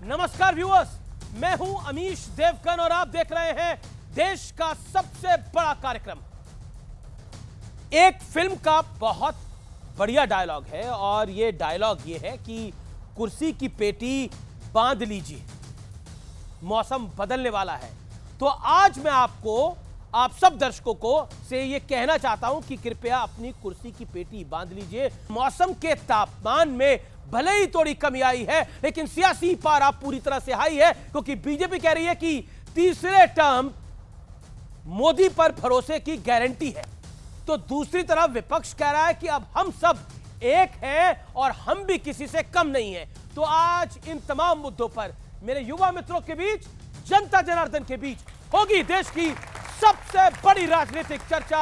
नमस्कार व्यूअर्स, मैं हूं अमीश देवगन और आप देख रहे हैं देश का सबसे बड़ा कार्यक्रम। एक फिल्म का बहुत बढ़िया डायलॉग है और ये डायलॉग ये है कि कुर्सी की पेटी बांध लीजिए, मौसम बदलने वाला है। तो आज मैं आप सब दर्शकों को से ये कहना चाहता हूं कि कृपया अपनी कुर्सी की पेटी बांध लीजिए। मौसम के तापमान में भले ही थोड़ी कमी आई है, लेकिन सियासी पारा पूरी तरह से हाई है, क्योंकि बीजेपी कह रही है कि तीसरे टर्म मोदी पर भरोसे की गारंटी है। तो दूसरी तरफ विपक्ष कह रहा है कि अब हम सब एक हैं और हम भी किसी से कम नहीं हैं। तो आज इन तमाम मुद्दों पर मेरे युवा मित्रों के बीच, जनता जनार्दन के बीच होगी देश की सबसे बड़ी राजनीतिक चर्चा।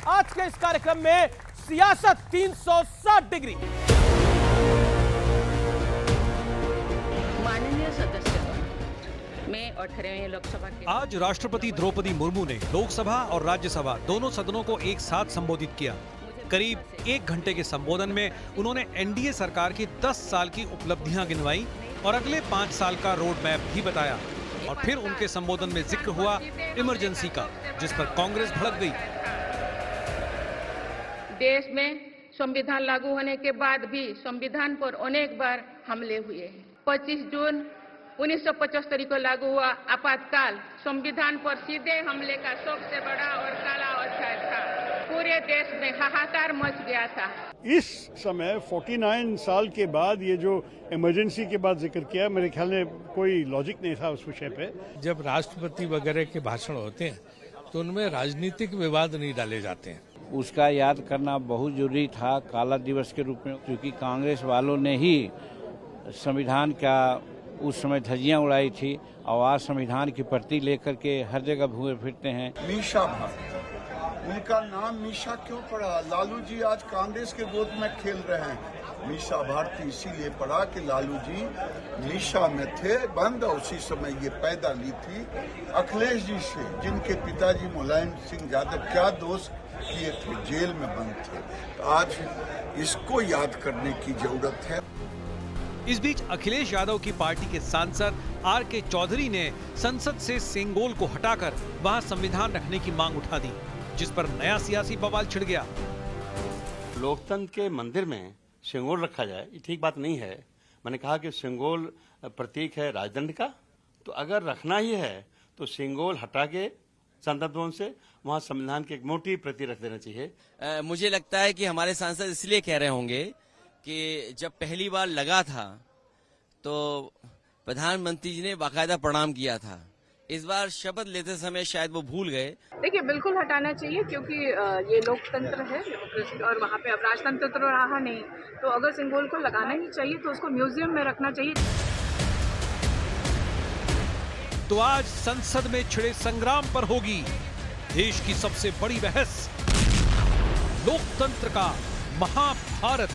आज के इस कार्यक्रम में सियासत 360 डिग्री। माननीय सदस्य में और 18वें लोकसभा के आज राष्ट्रपति द्रौपदी मुर्मू ने लोकसभा और राज्यसभा दोनों सदनों को एक साथ संबोधित किया। करीब 1 घंटे के संबोधन में उन्होंने एनडीए सरकार की 10 साल की उपलब्धियां गिनवाई और अगले 5 साल का रोड मैप भी बताया। और फिर उनके संबोधन में जिक्र हुआ इमरजेंसी का, जिस पर कांग्रेस भड़क गई। देश में संविधान लागू होने के बाद भी संविधान पर अनेक बार हमले हुए हैं। 25 जून 1975 को लागू हुआ आपातकाल संविधान पर सीधे हमले का सबसे बड़ा और काला अध्याय था। पूरे देश में हाहाकार मच गया था। इस समय 49 साल के बाद ये जो इमरजेंसी के बाद जिक्र किया, मेरे ख्याल में कोई लॉजिक नहीं था उस विषय पे। जब राष्ट्रपति वगैरह के भाषण होते हैं तो उनमें राजनीतिक विवाद नहीं डाले जाते हैं। उसका याद करना बहुत जरूरी था काला दिवस के रूप में, क्योंकि कांग्रेस वालों ने ही संविधान का उस समय धज्जियां उड़ाई थी और आज संविधान की प्रति लेकर के हर जगह घूमे फिरते हैं। मीशा भारती, उनका नाम मीशा क्यों पड़ा? लालू जी आज कांग्रेस के गोद में खेल रहे हैं। मीशा भारती इसीलिए पड़ा कि लालू जी मीशा में थे बंद और उसी समय ये पैदा ली थी अखिलेश जी से, जिनके पिताजी मुलायम सिंह यादव क्या दोष किए थे, जेल में बंद थे। तो आज इसको याद करने की जरूरत है। इस बीच अखिलेश यादव की पार्टी के सांसद आर.के. चौधरी ने संसद से सेंगोल को हटाकर वहां संविधान रखने की मांग उठा दी, जिस पर नया सियासी बवाल छिड़ गया। लोकतंत्र के मंदिर में सेंगोल रखा जाए, ये ठीक बात नहीं है। मैंने कहा कि सेंगोल प्रतीक है राजदंड का, तो अगर रखना ही है तो सेंगोल हटा के संसद भवन से वहां संविधान की एक मोटी प्रति रख देना चाहिए। मुझे लगता है कि हमारे सांसद इसलिए कह रहे होंगे कि जब पहली बार लगा था तो प्रधानमंत्री जी ने बाकायदा प्रणाम किया था। इस बार शपथ लेते समय शायद वो भूल गए। देखिए, बिल्कुल हटाना चाहिए, क्योंकि ये लोकतंत्र है और वहाँ पे अब राजतंत्र तो रहा नहीं। तो अगर सिंबल को लगाना ही चाहिए तो उसको म्यूजियम में रखना चाहिए। तो आज संसद में छिड़े संग्राम पर होगी देश की सबसे बड़ी बहस, लोकतंत्र का महाभारत।